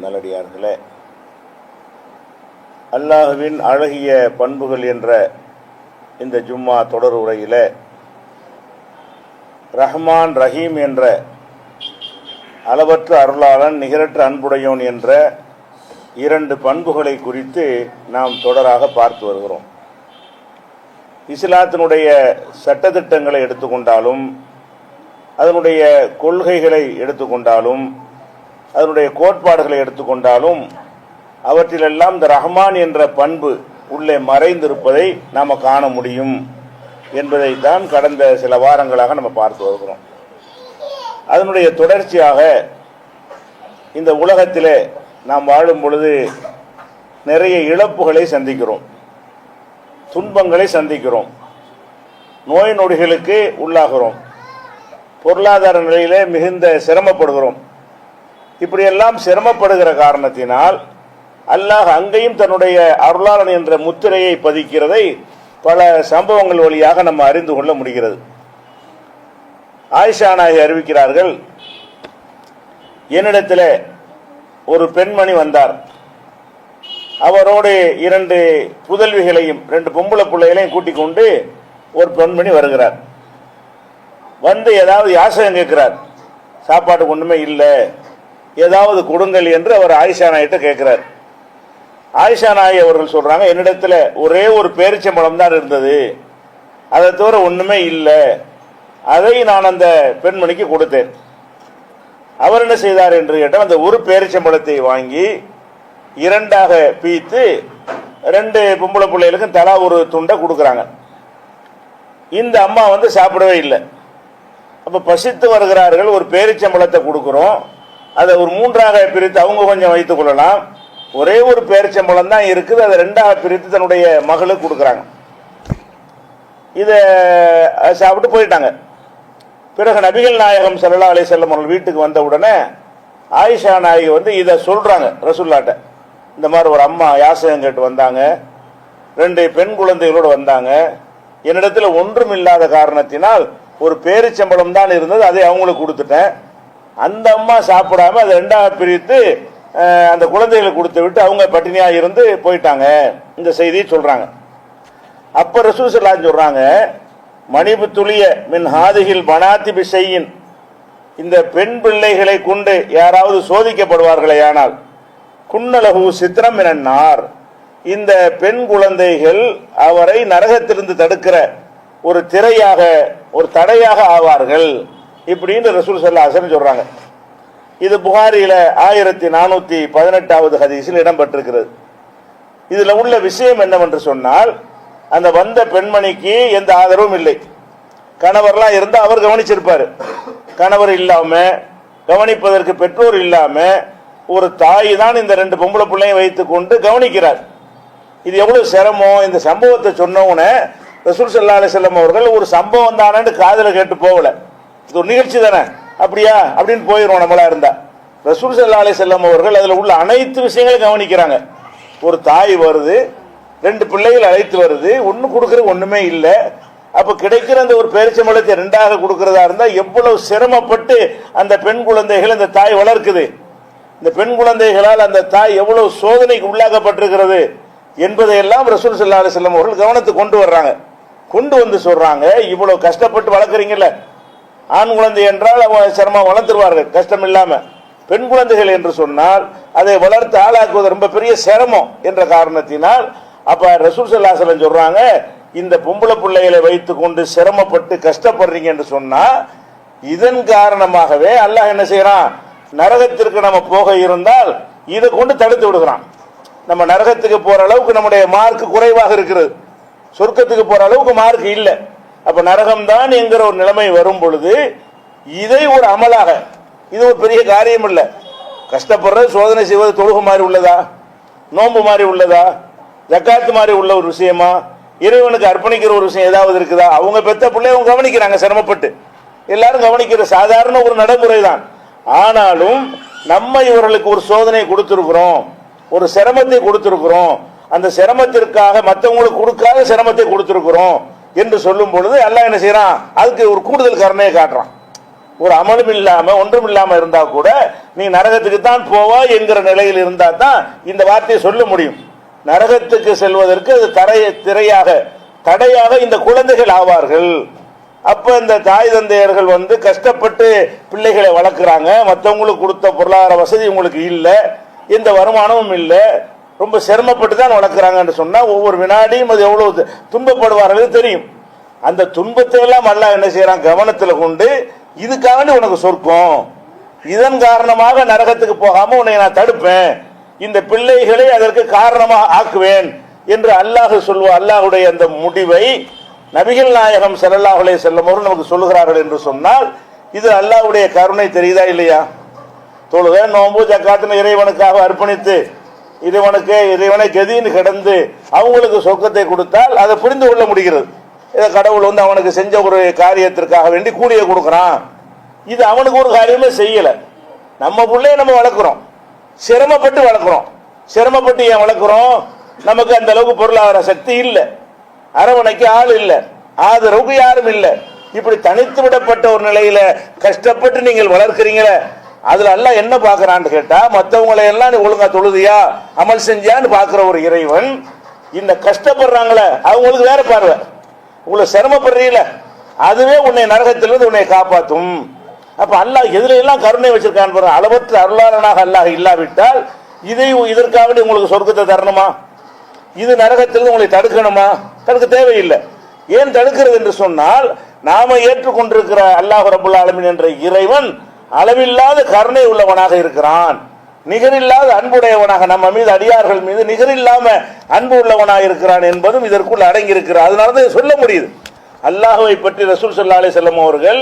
நல்லடியார்களே, அல்லாஹ்வின் அழகிய பண்புகள் என்ற இந்த ஜும்மா தொடர் உரையில் ரஹ்மான் ரஹீம் என்ற அளவற்ற அருளாளன் நிகரற்ற அன்புடையோன் என்ற இரண்டு பண்புகளை குறித்து நாம் தொடராக பார்த்து வருகிறோம். இஸ்லாத்தினுடைய சட்டதிட்டங்களை எடுத்துக்கொண்டாலும், அதனுடைய கொள்கைகளை எடுத்துக்கொண்டாலும், அதனுடைய கோட்பாடுகளை எடுத்துக்கொண்டாலும், அவற்றிலெல்லாம் இந்த ரஹ்மான் என்ற பண்பு உள்ளே மறைந்திருப்பதை நாம் காண முடியும் என்பதை தான் கடந்த சில வாரங்களாக நம்ம பார்த்து வருகிறோம். அதனுடைய தொடர்ச்சியாக இந்த உலகத்திலே நாம் வாழும் பொழுது நிறைய இழப்புகளை சந்திக்கிறோம், துன்பங்களை சந்திக்கிறோம், நோய் நொடிகளுக்கு உள்ளாகிறோம், பொருளாதார நிலையிலே மிகுந்த சிரமப்படுகிறோம். இப்படியெல்லாம் சிரமப்படுகிற காரணத்தினால் அல்லாஹ் அங்கேயும் தன்னுடைய அருளாளன் என்ற முத்திரையை பதிக்கிறதை பல சம்பவங்கள் வழியாக நம்ம அறிந்து கொள்ள முடிகிறது. ஆயிஷா நாயகி அறிவிக்கிறார்கள், என்னிடத்தில் ஒரு பெண்மணி வந்தார். அவரோடு இரண்டு புதல்விகளையும் ரெண்டு பொம்பளை பிள்ளைகளையும் கூட்டிக் கொண்டு ஒரு பெண்மணி வருகிறார். வந்து ஏதாவது யாசகம் கேட்கிறார். சாப்பாட்டுக்கு ஒன்றுமே இல்லை, ஏதாவது கொடுங்கள் என்று அவர் ஆயிஷா நாயிட்ட கேட்கிறார். ஆயிஷா நாயகி அவர்கள் சொல்றாங்க, என்னிடத்தில் ஒரே ஒரு பேரிச்சம்பழம் தான் இருந்தது, அதை தவிர ஒன்றுமே இல்லை. அதை நான் அந்த பெண்மணிக்கு கொடுத்தேன். அவர் என்ன செய்தார் என்று கேட்டால், அந்த ஒரு பேரிச்சம்பழத்தை வாங்கி இரண்டாக பீத்து ரெண்டு பொம்பளை பிள்ளைகளுக்கும் தலா ஒரு துண்டை கொடுக்குறாங்க. இந்த அம்மா வந்து சாப்பிடவே இல்லை. அப்போ பசித்து வருகிறார்கள், ஒரு பேரிச்சம்பழத்தை கொடுக்குறோம், அதை ஒரு மூன்றாக பிரித்து அவங்க கொஞ்சம் வைத்துக் கொள்ளலாம். ஒரே ஒரு பேரிச்சம்பழம் தான் இருக்குது, அதை ரெண்டாக பிரித்து தன்னுடைய மகளுக்கு கொடுக்குறாங்க. இதை சாப்பிட்டு போயிட்டாங்க. பிறகு நபிகள் நாயகம் ஸல்லல்லாஹு அலைஹி வஸல்லம் அவர்கள் வீட்டுக்கு வந்த உடனே ஆயிஷா நாயகி வந்து இதை சொல்றாங்க ரசூலுல்லாஹ்ட்ட. இந்த மாதிரி ஒரு அம்மா யாசகம் கேட்டு வந்தாங்க, ரெண்டு பெண் குழந்தைகளோடு வந்தாங்க, என்னிடத்தில் ஒன்றும் இல்லாத காரணத்தினால் ஒரு பேரிச்சம்பழம் தான் இருந்தது, அதை அவங்களுக்கு கொடுத்துட்டேன். அந்த அம்மா சாப்பிடாம அதை ரெண்டாக பிரித்து அந்த குழந்தைகளுக்கு கொடுத்து விட்டு அவங்க பட்டினியா இருந்து போயிட்டாங்க. இந்த செய்தியை சொல்றாங்க. அப்ப ரசூல் ஸல்லல்லாஹு அலைஹி வஸல்லம் சொல்றாங்க, மணிபு துளிய மின் ஹாதிஹில் பனாத்தி பிஷையின், இந்த பெண் பிள்ளைகளை கொண்டு யாராவது சோதிக்கப்படுவார்களே ஆனால் குன்னலஹு சித்ரம் மினன்னார், இந்த பெண் குழந்தைகள் அவரை நரகத்திலிருந்து தடுக்கிற ஒரு திரையாக, ஒரு தடையாக ஆவார்கள் இப்படின்னு ரசூல் ஸல்லல்லாஹு அலைஹி வஸல்லம் சொல்றாங்க. இது புகாரியில 1418வது ஹதீஸில் இடம்பெற்றிருக்கிறது. இதுல உள்ள விஷயம் என்னவென்று சொன்னால், அந்த வந்த பெண்மணிக்கு எந்த ஆதரவும் இல்லை. கணவர்லாம் இருந்தா அவர் கவனிச்சிருப்பாரு. கணவர் இல்லாம, கவனிப்பதற்கு பெற்றோர் இல்லாம ஒரு தாய் தான் இந்த ரெண்டு பொம்பளை பிள்ளையும் வைத்துக் கொண்டு கவனிக்கிறார். இது எவ்வளவு சிரமம். இந்த சம்பவத்தை சொன்னவுடனே ரசூல் ஸல்லல்லாஹு அலைஹி வஸல்லம் அவர்கள் ஒரு சம்பவம் தானே காதுல கேட்டு போகல, இது ஒரு நிகழ்ச்சி தானே அப்படியா அப்படின்னு போயிடும் நம்மளா இருந்தா. ரசூல் ஸல்லல்லாஹு அலைஹி வஸல்லம் அவர்கள் அதுல உள்ள அனைத்து விஷயங்களும் கவனிக்கிறாங்க. ஒரு தாய் வருது, ரெண்டு பிள்ளைகள் அழைத்து வருது, ஒன்னு கொடுக்கறது ஒண்ணுமே இல்லை. அப்ப கிடைக்கிற அந்த ஒரு பேரிச்சம்பழத்தை ரெண்டாக கொடுக்கிறதா இருந்தா எவ்வளவு சிரமப்பட்டு அந்த பெண் குழந்தைகள் அந்த தாய் வளர்க்குது. இந்த பெண் குழந்தைகளால் அந்த தாய் எவ்வளவு சோதனைக்கு உள்ளாக்கப்பட்டிருக்கிறது என்பதையெல்லாம் ரசூல் ஸல்லல்லாஹு அலைஹி வஸல்லம் அவர்கள் கவனத்துக்கு கொண்டு வர்றாங்க. கொண்டு வந்து சொல்றாங்க, இவ்வளவு கஷ்டப்பட்டு வளர்க்குறீங்கல்ல, ஆண் குழந்தை என்றால் அவங்க சிரமம் வளர்த்துருவார்கள் கஷ்டம் இல்லாம. பெண் குழந்தைகள் என்று சொன்னால் அதை வளர்த்து ஆளாக்குவது ரொம்ப பெரிய சிரமம் என்ற காரணத்தினால் அப்ப ரசூல் ஸல்லல்லாஹு அலைஹி வஸல்லம் சொல்றாங்க, இந்த பொம்பளை பிள்ளைகளை வைத்துக் கொண்டு சிரமப்பட்டு கஷ்டப்படுறீங்க என்று சொன்னா இதன் காரணமாகவே அல்லாஹ் என்ன செய்யறான், நரகத்திற்கு நம்ம போக இருந்தால் இதை கொண்டு தடுத்து விடுகிறான். நம்ம நரகத்துக்கு போற அளவுக்கு நம்முடைய மார்க் குறைவாக இருக்கிறது, சொர்க்கத்துக்கு போற அளவுக்கு மார்க் இல்லை. அப்ப நரகம் தான் என்கிற ஒரு நிலைமை வரும் பொழுது இதை ஒரு அமலாக, இது ஒரு பெரிய காரியம் இல்லை. கஷ்டப்படுறது, சோதனை செய்வது தொழுகு மாதிரி உள்ளதா, நோன்பு மாதிரி உள்ளதா, ஜக்காத்து மாதிரி உள்ள ஒரு விஷயமா, இறைவனுக்கு அர்ப்பணிக்கிற ஒரு விஷயம் ஏதாவது இருக்குதா? அவங்க பெத்த பிள்ளை அவங்க கவனிக்கிறாங்க, சிரமப்பட்டு எல்லாரும் கவனிக்கிற சாதாரண ஒரு நடைமுறை தான். ஆனாலும் நம்ம இவர்களுக்கு ஒரு சோதனை கொடுத்திருக்கிறோம், ஒரு சிரமத்தை கொடுத்திருக்கிறோம், அந்த சிரமத்திற்காக மற்றவங்களுக்கு கொடுக்காத சிரமத்தை கொடுத்திருக்கிறோம் என்று சொல்லும் பொழுது அல்லாஹ் என்ன செய்யறான், அதுக்கு ஒரு கூடுதல் கருணையை காட்டுறான். ஒரு அமலும் இல்லாம ஒன்றும் இல்லாம இருந்தா கூட நீ நரகத்துக்கு தான் போவா என்கிற நிலையில் இருந்தா தான் இந்த வார்த்தையை சொல்ல முடியும். நரகத்துக்கு செல்வதற்கு அது தடையாக இந்த குழந்தைகள் ஆவார்கள். அப்ப இந்த தாய் தந்தையர்கள் கஷ்டப்பட்டு பிள்ளைகளை வளர்க்குறாங்க. மற்றவங்களுக்கு கொடுத்த பொருளாதார வசதி உங்களுக்கு இல்லை, எந்த வருமானமும் இல்லை, ரொம்ப சிரமப்பட்டு தான் வளர்க்குறாங்கன்னு சொன்னா ஒவ்வொரு வினாடியும் அது எவ்வளவு துன்பப்படுவார்கள் தெரியும். அந்த துன்பத்தை எல்லாம் அல்லாஹ் என்ன செய்யறான், கவனத்தில் கொண்டு இதுக்காண்டி உனக்கு சொர்க்கம், இதன் காரணமாக நரகத்துக்கு போகாம உன்னை நான் தடுப்பேன், இந்த பிள்ளைகளை அதற்கு காரணமாக ஆக்குவேன் என்று அல்லாஹ் சொல்லுவார். அல்லாஹுடைய அந்த முடிவை நபிகள் நாயகம் ஸல்லல்லாஹு அலைஹி வஸல்லம் அவர்கள் நமக்கு சொல்லுகிறார்கள் என்று சொன்னால் இது அல்லாஹ்வுடைய கருணை தெரியுதா இல்லையா? தொழுகை நோன்பு ஜக்காத்துன்னு இறைவனுக்காக அர்ப்பணித்து இறைவனை கதின்னு கிடந்து அவங்களுக்கு சொர்க்கத்தை கொடுத்தால் அதை புரிந்து கொள்ள முடிகிறது. இதை கடவுள் அவனுக்கு செஞ்ச ஒரு காரியத்திற்காக வேண்டி கூலியை கொடுக்குறான், இது அவனுக்கு ஒரு காரியமே செய்யல. நம்ம பிள்ளைய நம்ம வளர்க்குறோம், சிரமப்பட்டு வளர்க்குறோம். சிரமப்பட்டு ஏன் வளர்க்குறோம்? நமக்கு அந்த அளவுக்கு பொருளாதார சக்தி இல்லை, அரவணைக்கு ஆள் இல்லை, ஆதரவுக்கு யாரும் இல்லை. இப்படி தனித்து விடப்பட்ட ஒரு நிலையில கஷ்டப்பட்டு நீங்கள் வளர்க்கிறீங்களே, அதுல எல்லாம் என்ன பாக்குறான்னு கேட்டா மற்றவங்களை எல்லாம் நீ ஒழுங்கா தொழுதியா அமல் செஞ்சியான்னு பாக்குற ஒரு இறைவன் இந்த கஷ்டப்படுறாங்களே அவங்களுக்கு வேற பார்வை. உங்களை சிரமப்படுறீங்கள அதுவே உன்னை நரகத்திலிருந்து உன்னை காப்பாற்றும். அப்ப அல்லாஹ் எதுல எல்லாம் கருணை வச்சிருக்கான்னு பாருங்க. அளவற்ற அருளாளனாக அல்லாஹ் இல்லாவிட்டால் இதற்காக உங்களுக்கு சொர்க்கத்தை தரணுமா? இது நரகத்திலிருந்து உங்களை தடுக்கணுமா? தடுக்க தேவையில்லை. ஏன் தடுக்கிறது என்று சொன்னால் நாம ஏற்றுக்கொண்டிருக்கிற அல்லாஹ் ரப்புல் ஆலமீன் என்ற இறைவன் அளவில்லாத கருணை உள்ளவனாக இருக்கிறான், நிகரில்லாத அன்புடையவனாக நம்ம மீது அடியார்கள் மீது நிகரில்லாம அன்பு உள்ளவனாக இருக்கிறான் என்பதும் இதற்குள் அடங்கி இருக்கிறார். அதனாலதான் சொல்ல முடியுது. அல்லாஹ்வை பற்றி ரசூல் ஸல்லல்லாஹு அலைஹி வஸல்லம் அவர்கள்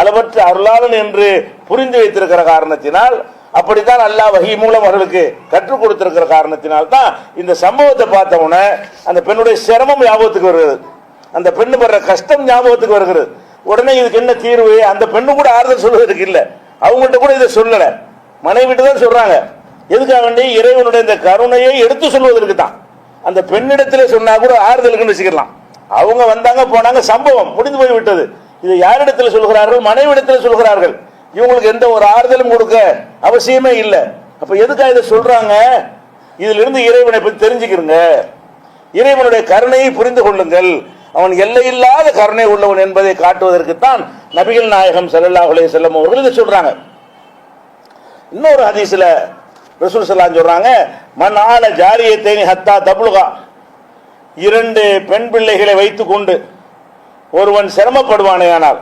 அளவற்ற அருளாளன் என்று புரிந்து வைத்திருக்கிற காரணத்தினால், அப்படித்தான் அல்லாஹ் வஹி மூலம் அவர்களுக்கு கற்றுக் கொடுத்திருக்கிற காரணத்தினால் தான் இந்த சம்பவத்தை பார்த்தவன அந்த பெண்ணுடைய சிரமம் ஞாபகத்துக்கு வருகிறது, அந்த பெண்ணு படுற கஷ்டம் ஞாபகத்துக்கு வருகிறது. உடனே இதுக்கு என்ன தீர்வு? அந்த பெண்ணு கூட ஆறுதல் சொல்வதற்கு இல்லை, அவங்கள்ட்ட கூட இதை சொல்லல, மனைவிட்டு தான் சொல்றாங்க. எதுக்காக வேண்டி? இறைவனுடைய இந்த கருணையை எடுத்து சொல்வதற்கு தான். அந்த பெண்ணிடத்திலே சொன்னா கூட ஆறுதலுக்குன்னு வச்சுக்கலாம். அவங்க வந்தாங்க போனாங்க, சம்பவம் முடிந்து போய் விட்டது. இதை யாரிடத்தில் சொல்கிறார்கள்? மனைவிடத்தில் சொல்கிறார்கள். இவங்களுக்கு எந்த ஒரு ஆறுதலும் கொடுக்க அவசியமே இல்லை. அப்ப எதுக்காக இதை சொல்றாங்க? இதுல இருந்து இறைவனை பற்றி தெரிஞ்சுக்கிறங்க, இறைவனுடைய கருணையை புரிந்து கொள்ளுங்கள், அவன் எல்லையில்லாத கருணை உள்ளவன் என்பதை காட்டுவதற்குத்தான் நபிகள் நாயகம் ஸல்லல்லாஹு அலைஹி வஸல்லம் அவர்கள் இதை சொல்றாங்க. இன்னொரு ஹதீஸ்ல ரசூல் ஸல்லல்லாஹு அலைஹி சொல்றாங்க, மன் ஆல ஜாரியத்தைனி ஹத்தா தப்லுகா, இரண்டு பெண் பிள்ளைகளை வைத்துக் கொண்டு ஒருவன் சிரமப்படுவானேயானால்,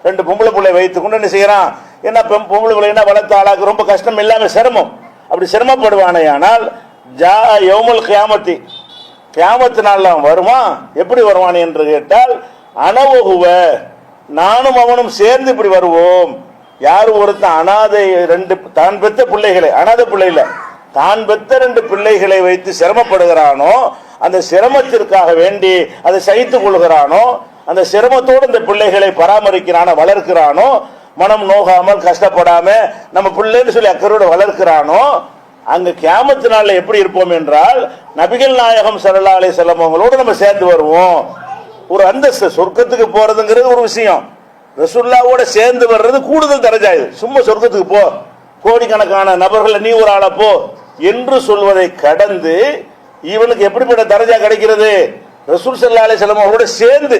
ரெண்டு பொம்பளை பிள்ளை வைத்துக் கொண்டு என்ன செய்யறான்? என்ன பொம்பளை பிள்ளைன்னா வளர்த்த ஆளாக்கு ரொம்ப கஷ்டம் இல்லாம சிரமம், அப்படி சிரமப்படுவானேயானால் ஜா யௌமுல் கியாமத்தி, கியாமத்து நாள்ல வருமா? எப்படி வருவான் என்று கேட்டால் அனவகுவ, நானும் அவனும் சேர்ந்து இப்படி வருவோம். யாரு ஒருத்தன் அனாதை ரெண்டு தான் பெத்த பிள்ளைகளை, அனாதை பிள்ளைல தான் பெத்த ரெண்டு பிள்ளைகளை வைத்து சிரமப்படுகிறானோ, அந்த சிரமத்திற்காக வேண்டி அதை சகித்துக் கொள்கிறானோ, அந்த சிரமத்தோடு இந்த பிள்ளைகளை பராமரிக்கிறானோ வளர்க்கிறானோ, மனம் நோகாமல் கஷ்டப்படாம நம்ம பிள்ளைன்னு சொல்லி அக்கறையோடு வளர்க்கிறானோ, அங்க கியாமத்து நாள்ல எப்படி இருப்போம் என்றால் நபிகள் நாயகம் ஸல்லல்லாஹு அலைஹி வஸல்லம் அவங்களோடு நம்ம சேர்ந்து வருவோம். ஒரு அந்தஸ்து, சொர்க்கத்துக்கு போறதுங்கிறது ஒரு விஷயம், ரசூலுல்லாஹ்வோட சேர்ந்து வர்றது கூடுதல் தரஜா. இது சும்மா சொர்க்கத்துக்கு போ, கோடிக்கணக்கான நபர்கள் நீ ஒரு ஆள போ என்று சொல்வதை கடந்து இவனுக்கு எப்படிப்பட்ட தரஜா கிடைக்கிறது? ரசூல் ஸல்லல்லாஹு அலைஹி வஸல்லம் அவங்களோட சேர்ந்து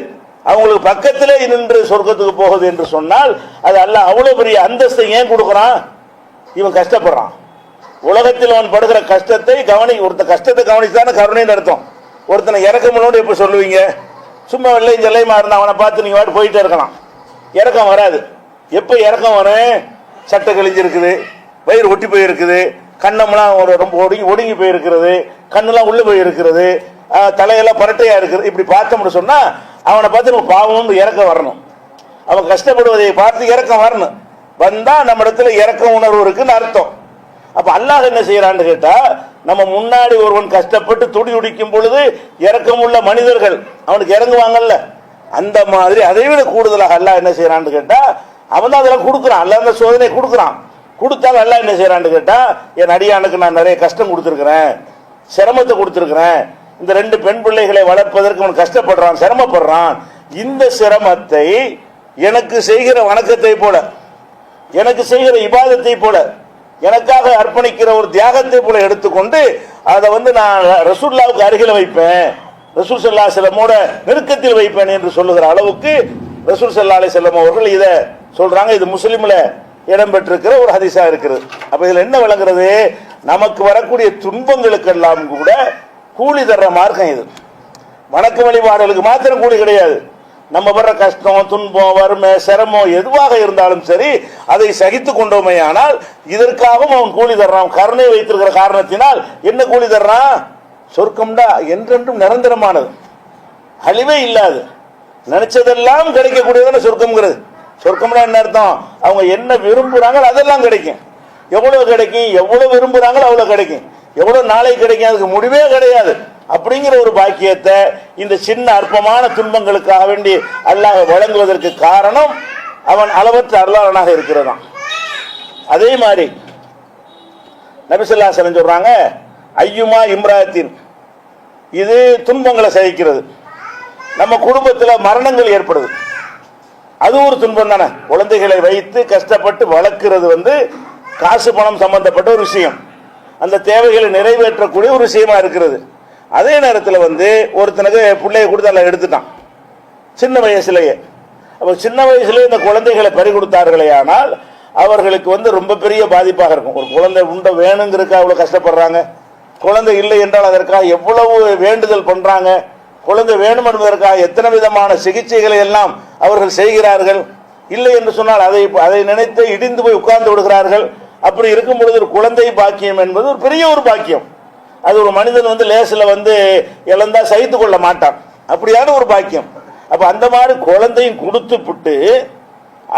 அவங்களுக்கு பக்கத்திலே நின்று சொர்க்கத்துக்கு போகுது என்று சொன்னால் அது அல்லாஹ் அவ்வளவு பெரிய அந்தஸ்தை ஏன் கொடுக்குறான்? இவன் கஷ்டப்படுறான், உலகத்தில் அவன் படுகிற கஷ்டத்தை ஒருத்த கஷ்டத்தை கவனிச்சுதானே கருணைன்னு அர்த்தம். ஒருத்தனை இறக்கமுள்ளோடு எப்ப சொல்லுவீங்க? சும்மா வெள்ளையும் ஜல்லையுமா இருந்தா அவனை பார்த்து நீங்க வாட்டு போயிட்டே இருக்கலாம், இறக்கம் வராது. எப்ப இறக்கம் வரும்? சட்டை கிழிஞ்சிருக்குது, வயிறு ஒட்டி போயிருக்குது, கண்ணம்லாம் ரொம்ப ஒடுங்கி போயிருக்கிறது, கண்ணெல்லாம் உள்ள போயிருக்கிறது, தலையெல்லாம் பரட்டையா இருக்குது, இப்படி பார்த்தோம்னு சொன்னா அவனை பார்த்து நம்ம பாவம் இறக்கம் வரணும். அவன் கஷ்டப்படுவதை பார்த்து இறக்கம் வரணும். வந்தா நம்ம இடத்துல இறக்க உணர்வு இருக்குன்னு அர்த்தம். அப்ப அல்லாஹ் என்ன செய்யறான்னு கேட்டா, நம்ம முன்னாடி ஒருவன் கஷ்டப்பட்டு துடி உடிக்கும் பொழுது இறக்கமுள்ள மனிதர்கள் அவனுக்கு இறங்குவாங்கல்ல, அந்த மாதிரி அதை விட கூடுதலாக அல்லாஹ் என்ன செய்யறான்னு கேட்டா, அவன் தான் அதெல்லாம் கொடுக்குறான். அல்லாஹ் அந்த சோதனை கொடுக்குறான். கொடுத்தாலும் அல்லாஹ் என்ன செய்யறான்னு கேட்டா, என் அடியானுக்கு நான் நிறைய கஷ்டம் கொடுத்துருக்கிறேன், சிரமத்தை கொடுத்துருக்கிறேன், இந்த ரெண்டு பெண் பிள்ளைகளை வளர்ப்பதற்கு அவன் கஷ்டப்படுறான், சிரமப்படுறான், இந்த சிரமத்தை எனக்கு செய்கிற வணக்கத்தை போல எனக்கு செய்கிற இபாதத்தை போல, எனக்காக அர்ப்பணிக்கிற ஒரு தியாகத்தை போல எடுத்துக்கொண்டு அதை நான் ரசூலுல்லாஹ்வுக்கு அருகில் வைப்பேன், ரசூல் ஸல்லல்லாஹு அலைஹி வஸல்லமோட நெருக்கத்தில் வைப்பேன் என்று சொல்லுகிற அளவுக்கு ரசூல் ஸல்லல்லாஹு அலைஹி வஸல்லம் அவர்கள் இதை சொல்றாங்க. இது முஸ்லிம்ல இடம்பெற்றிருக்கிற ஒரு ஹதீஸா இருக்கிறது. அப்ப இதுல என்ன விளங்குறது? நமக்கு வரக்கூடிய துன்பங்களுக்கெல்லாம் கூட கூலி தர்ற மார்க்கம் இது. வணக்க வழிபாடுகளுக்கு மாத்திரம் கூலி கிடையாது. நம்ம வர்ற கஷ்டம், துன்பம், வறுமை, சிரமம் எதுவாக இருந்தாலும் சரி, அதை சகித்து கொண்டோமே ஆனால் இதற்காகவும் அவன் கூலி தர்றான். கருணை வைத்திருக்கிற காரணத்தினால் என்ன கூலி தர்றான்? சொர்க்கம்டா, என்றென்றும் நிரந்தரமானது, அழிவே இல்லாது, நினைச்சதெல்லாம் கிடைக்கக்கூடியதான சொர்க்கம்ங்கிறது. சொர்க்கம்னா என்ன அர்த்தம்? அவங்க என்ன விரும்புறாங்களோ அதெல்லாம் கிடைக்கும். எவ்வளவு கிடைக்கும்? எவ்வளவு விரும்புறாங்களோ அவ்வளவு கிடைக்கும். எவ்வளவு நாளைக்கு கிடைக்கும், அதுக்கு முடிவே கிடையாது. அப்படிங்கிற ஒரு பாக்கியத்தை இந்த சின்ன அற்பமான துன்பங்களுக்காக வேண்டி அல்லாஹ் வழங்குவதற்கு காரணம் அவன் அளவற்ற அருளாளனாக இருக்கிறதான். அதே மாதிரி நபி ஸல்லல்லாஹு அலைஹி வஸல்லம் சொல்றாங்க, ஐயுமா இம்ராத்தின், இது துன்பங்களை சகிக்கிறது. நம்ம குடும்பத்தில் மரணங்கள் ஏற்படுது, அது ஒரு துன்பம் தானே. குழந்தைகளை வைத்து கஷ்டப்பட்டு வளர்க்கிறது காசு பணம் சம்பந்தப்பட்ட ஒரு விஷயம், அந்த தேவைகளை நிறைவேற்றக்கூடிய ஒரு விஷயமா இருக்கிறது. அதே நேரத்தில் ஒருத்தனுக்கு பிள்ளைய கொடுத்து எல்லாம் எடுத்துட்டான் சின்ன வயசுலேயே. அப்போ சின்ன வயசுலேயே இந்த குழந்தைகளை பறி கொடுத்தார்களே ஆனால் அவர்களுக்கு ரொம்ப பெரிய பாதிப்பாக இருக்கும். ஒரு குழந்தை உண்ட வேணுங்கிறதுக்காக அவ்வளோ கஷ்டப்படுறாங்க, குழந்தை இல்லை என்றால் அதற்காக எவ்வளவு வேண்டுதல் பண்றாங்க, குழந்தை வேணும் என்பதற்காக எத்தனை விதமான சிகிச்சைகளை எல்லாம் அவர்கள் செய்கிறார்கள். இல்லை என்று சொன்னால் அதை நினைத்து இடிந்து போய் உட்கார்ந்து விடுகிறார்கள். அப்படி இருக்கும் பொழுது ஒரு குழந்தை பாக்கியம் என்பது ஒரு பெரிய ஒரு பாக்கியம். அது ஒரு மனிதன் லேசில் இழந்தா சகித்து கொள்ள மாட்டான், அப்படியான ஒரு பாக்கியம். அப்ப அந்த மாதிரி குழந்தையும் கொடுத்து விட்டு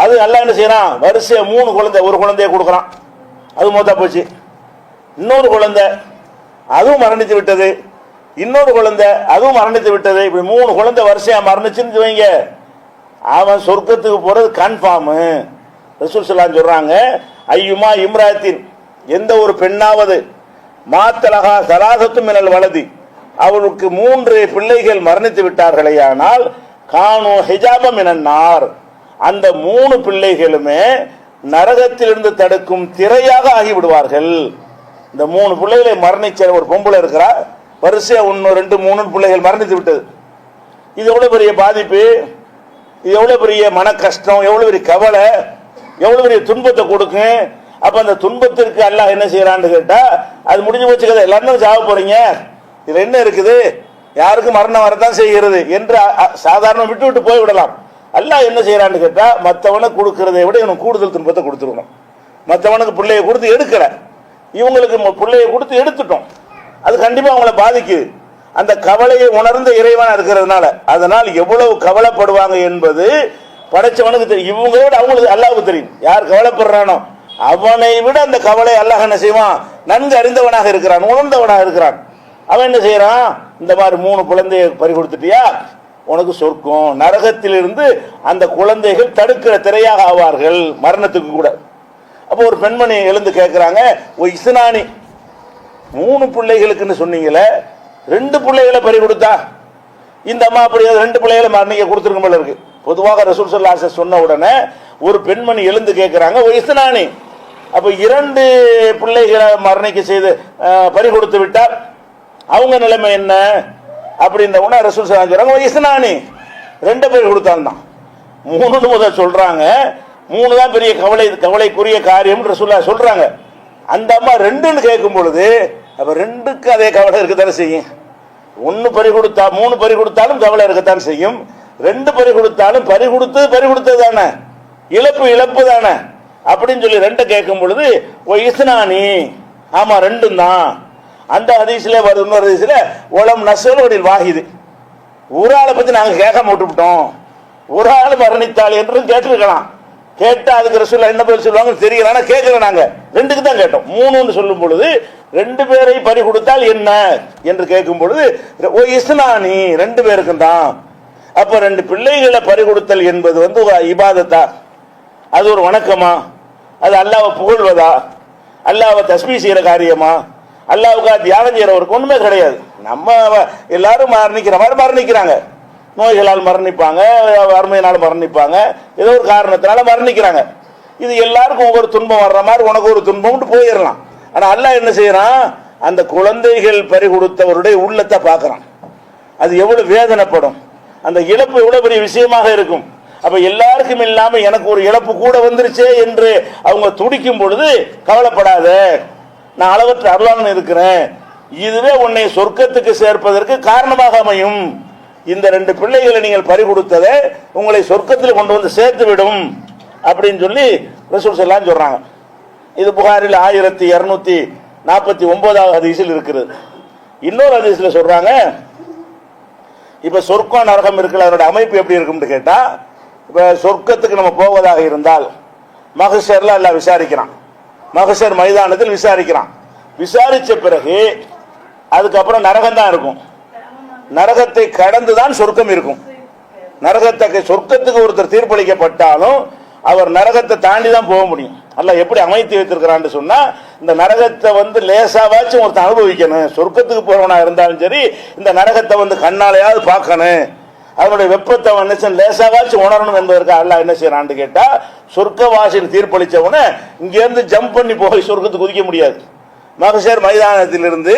அது நல்லா என்ன செய்யறான், வரிசையா 3 குழந்தை, ஒரு குழந்தைய கொடுக்குறான், அது மொத்தா போச்சு. இன்னொரு குழந்தை அதுவும் மரணித்து விட்டது, இன்னொரு குழந்தை அதுவும் மரணித்து விட்டது. இப்படி 3 குழந்தை வரிசையா மரணிச்சுன்னு வைங்க, அவன் சொர்க்கத்துக்கு போறது கன்ஃபார்ம். ரசூல் ஸல்லல்லாஹு அலைஹி சொல்றாங்க, ஐயுமா இம்ராத்தின், எந்த ஒரு பெண்ணாவது மாத்தலகா சலாசத்து மினல் வலதி, அவளுக்கு 3 பிள்ளைகள் மரணித்து விட்டார்களேயானால் கானு ஹிஜாப மினன்னார், அந்த 3 பிள்ளைகளுமே நரகத்திலிருந்து தடுக்கும் திரையாக ஆகிவிடுவார்கள். இந்த 3 பிள்ளைகளை மரணிச்ச ஒரு பொம்பளை இருக்கிறா, வரிசையா 1 2 3 பிள்ளைகள் மரணித்து விட்டது. இது எவ்வளவு பெரிய பாதிப்பு, இது எவ்வளவு பெரிய மன கஷ்டம், எவ்வளவு பெரிய கவலை, எவ்வளவு பெரிய துன்பத்தை கொடுக்கும். அப்ப அந்த துன்பத்திற்கு அல்லாஹ் என்ன செய்யறான்னு கேட்டா, அது முடிஞ்சு போச்சு கதை, எல்லாரும் சாக போறீங்க, இதுல என்ன இருக்குது, யாருக்கும் மரணம் வரத்தான் செய்கிறது என்று சாதாரண விட்டு விட்டு போய் விடலாம். அல்லாஹ் என்ன செய்யறான்னு கேட்டா, மற்றவனை கொடுக்கறதை விட இவனுக்கு கூடுதல் துன்பத்தை கொடுத்துருக்கணும். மற்றவனுக்கு பிள்ளையை கொடுத்து எடுக்கல, இவங்களுக்கு பிள்ளையை கொடுத்து எடுத்துட்டோம், அது கண்டிப்பா அவங்கள பாதிக்குது. அந்த கவலையை உணர்ந்த இறைவனா இருக்கிறதுனால, அதனால் எவ்வளவு கவலைப்படுவாங்க என்பது படைச்சவனுக்கு தெரியும். இவங்களோட அவங்களுக்கு அல்லாஹ்வுக்கு தெரியும். யார் கவலைப்படுறானோ அவனை விட அந்த கவலை அல்லாஹ் என்ன செய்வான், நன்கு அறிந்தவனாக இருக்கிறான், உணர்ந்தவனாக இருக்கிறான். அவன் என்ன செய்யறான், இந்த மாதிரி 3 குழந்தையை பறி கொடுத்துட்டியா, உனக்கு சொர்க்கம், நரகத்திலிருந்து அந்த குழந்தைகள் தடுக்கிற திரையாக ஆவார்கள் மரணத்துக்கு கூட. அப்போ ஒரு பெண்மணி எழுந்து கேட்கிறாங்க, ஓ இஸ்னானி, 3 பிள்ளைகளுக்குன்னு சொன்னீங்களே, 2 பிள்ளைகளை பறி கொடுத்தா, இந்த அம்மா அப்படி 2 பிள்ளைகளை மரணிக்க கொடுத்துருக்க போல இருக்கு. பொதுவாக ரசூல் ஸல்லல்லாஹு அலைஹி வஸல்லம் சொன்ன உடனே ஒரு பெண்மணி எழுந்து கேட்கிறாங்க, ஓ இஸ்னானி, அப்ப 2 பிள்ளைகளை மரணிக்க செய்து பறி கொடுத்து விட்டார், அவங்க நிலைமை என்ன அப்படின்ற உடனே ரசூல் ஸல்லல்லாஹு அலைஹி வஸல்லம் சொல்றாங்க, இஸ்னானி, 2 பேர் கொடுத்தாங்க. 3 முதல் சொல்றாங்க, 3 தான் பெரிய கவலைக்குரிய காரியம் ரசூலுல்லாஹ் சொல்றாங்க. அந்த அம்மா 2ன்னு கேட்கும் பொழுது அப்ப 2க்கு அதே கவலை இருக்கத்தானே செய்யும். 1 பறி கொடுத்தா 3 பறி கொடுத்தாலும் கவலை இருக்கத்தான் செய்யும். 2 பறி கொடுத்தாலும் பறி கொடுத்தது தானே, இழப்பு தானே அப்படின்னு சொல்லி 2 கேட்கும் பொழுது ஓ இஸ்னானி, ஆமா 2 தான். அந்த ஹதீஸ்ல வருது, இன்னொரு ஹதீஸ்ல உலம் நஸ்வல் வாஹிது, ஒரு ஆளை பத்தி நாங்க கேட்காம விட்டுவிட்டோம், ஒரு ஆள் மரணித்தாள் என்று கேட்டிருக்கலாம். கேட்டா அதுக்கு ரசூலுல்லாஹ் என்ன பேர் சொல்லுவாங்கன்னு தெரியல, ஆனா கேட்கல, நாங்க 2க்கு தான் கேட்டோம். 3ன்னு சொல்லும் பொழுது 2 பேரை பறி கொடுத்தால் என்ன என்று கேட்கும் பொழுது ஓ இஸ்னானி, 2 பேருக்கு தான். அப்ப 2 பிள்ளைகளை பறி கொடுத்தல் என்பது ஒரு இபாதத்தா, அது ஒரு வணக்கமா, அது அல்லாஹ்வை புகழ்வதா, அல்லாஹ்வை தஸ்பீஹ் செய்யற காரியமா, அல்லாஹ்வுக்காக தியானம் செய்யறவருக்கு ஒண்ணுமே கிடையாது. நம்ம எல்லாரும் மரணிக்கிற மாதிரி மரணிக்கிறாங்க, நோய்களால் மரணிப்பாங்க, வறுமையினால மரணிப்பாங்க, ஏதோ ஒரு காரணத்தினால மரணிக்கிறாங்க. இது எல்லாருக்கும் ஒவ்வொரு துன்பம் வர்ற மாதிரி உனக்கு ஒரு துன்பம் போயிடலாம். ஆனா அல்லாஹ் என்ன செய்யறான், அந்த குழந்தைகள் பறி கொடுத்தவருடைய உள்ளத்தை பார்க்கறான். அது எவ்வளவு வேதனைப்படும், அந்த இழப்பு எவ்வளவு பெரிய விஷயமாக இருக்கும். அப்ப எல்லாருக்கும் இல்லாம எனக்கு ஒரு இழப்பு கூட வந்துருச்சே என்று அவங்க துடிக்கும் பொழுது கவலைப்படாத, நான் அளவற்ற அருளாளன் இருக்கிறேன், இதுவே உன்னை சொர்க்கத்துக்கு சேர்ப்பதற்கு காரணமாக அமையும். இந்த 2 பிள்ளைகளை நீங்கள் பறி கொடுத்ததை உங்களை சொர்க்கத்தில் கொண்டு வந்து சேர்த்து விடும் அப்படின்னு சொல்லி ரசூல் ஸல்லல்லாஹு அலைஹி சொல்றாங்க. இது புகாரில் 1249 ஹதீஸில் இருக்கிறது. இன்னொரு ஹதீஸ்ல சொல்றாங்க, இப்ப சொர்க்கம் நரகம் இருக்குல்ல, அதோட அமைப்பு எப்படி இருக்கும்னு கேட்டா, இப்ப சொர்க்கத்துக்கு நம்ம போவதாக இருந்தால் மஹ்ஷர்ல அல்லாஹ் விசாரிக்கிறான், மஹ்ஷர் மைதானத்தில் விசாரிக்கிறான். விசாரிச்ச பிறகு அதுக்கப்புறம் நரகம் தான் இருக்கும். நரகத்தை கடந்துதான் சொர்க்கம் இருக்கும். சொர்க்கத்துக்கு ஒருத்தர் தீர்ப்பளிக்கப்பட்டாலும் அவர் நரகத்தை தாண்டி தான் போக முடியும். அல்லாஹ் எப்படி அமைத்து வைத்திருக்கிறான்னு சொன்னா, இந்த நரகத்தை லேசாவாச்சும் ஒருத்தர் அனுபவிக்கணும். சொர்க்கத்துக்கு போறவனா இருந்தாலும் சரி, இந்த நரகத்தை கண்ணாலையாவது பார்க்கணும், அதனுடைய வெப்பத்தை லேசாவாச்சும் உணரணும் என்பதற்காக அல்லாஹ் என்ன செய்யறான்னு கேட்டா, சொர்க்கவாசின்னு தீர்ப்பளிச்சவன இங்க இருந்து ஜம்ப் பண்ணி போய் சொர்க்கத்துக்கு குதிக்க முடியாது. மஹ்ஷர் மைதானத்திலிருந்து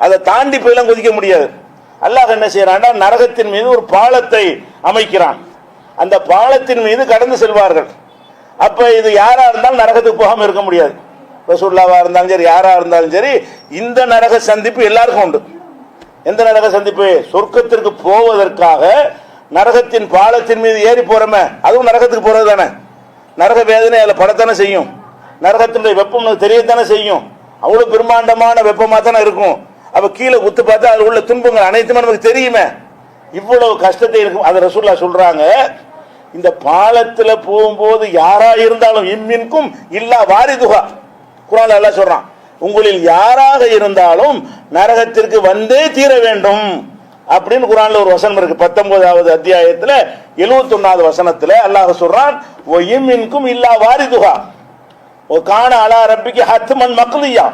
அதை தாண்டி போயெல்லாம் குதிக்க முடியாது. அல்லாஹ் என்ன செய்யறான்னா, நரகத்தின் மீது ஒரு பாலத்தை அமைக்கிறான். அந்த பாலத்தின் மீது கடந்து செல்வார்கள். அப்ப இது யாரா இருந்தாலும் நரகத்துக்கு போகாம இருக்க முடியாது. ரசூலுல்லாஹா இருந்தாலும் சரி, யாரா இருந்தாலும் சரி, இந்த நரக சந்திப்பு எல்லாருக்கும் உண்டு. எந்த நரக சந்திப்பு? சொர்க்கத்திற்கு போவதற்காக நரகத்தின் பாலத்தின் மீது ஏறி போறமே, அதுவும் நரகத்துக்கு போறது தானே. நரக வேதனை அதுல படத்தானே செய்யும், நரகத்தினுடைய வெப்பம் தெரியத்தானே செய்யும். அவ்வளவு பிரம்மாண்டமான வெப்பமா தானே இருக்கும். அப்ப கீழே குத்து பார்த்தா அது உள்ள துன்பங்கள் அனைத்துமே நமக்கு தெரியுமே. இவ்வளவு கஷ்டத்தை இருக்கும். அதை ரசூலுல்லாஹ் சொல்றாங்க, இந்த பாலத்துல போகும்போது யாரா இருந்தாலும் இம்மின்கும் இல்லா வாரிதுஹா, குர்ஆன்ல அல்லாஹ் சொல்றான், உங்களில் யாராக இருந்தாலும் நரகத்திற்கு வந்தே தீர வேண்டும் அப்படின்னு குர்ஆன்ல ஒரு வசனம் இருக்கு. 19வது அத்தியாயத்துல 71வது வசனத்துல அல்லாஹ் சொல்றான், வ இம்மின்கும் இல்லா வாரிதுஹா வ கான அலா ரப்பிக ஹத்மன் மக்லியா,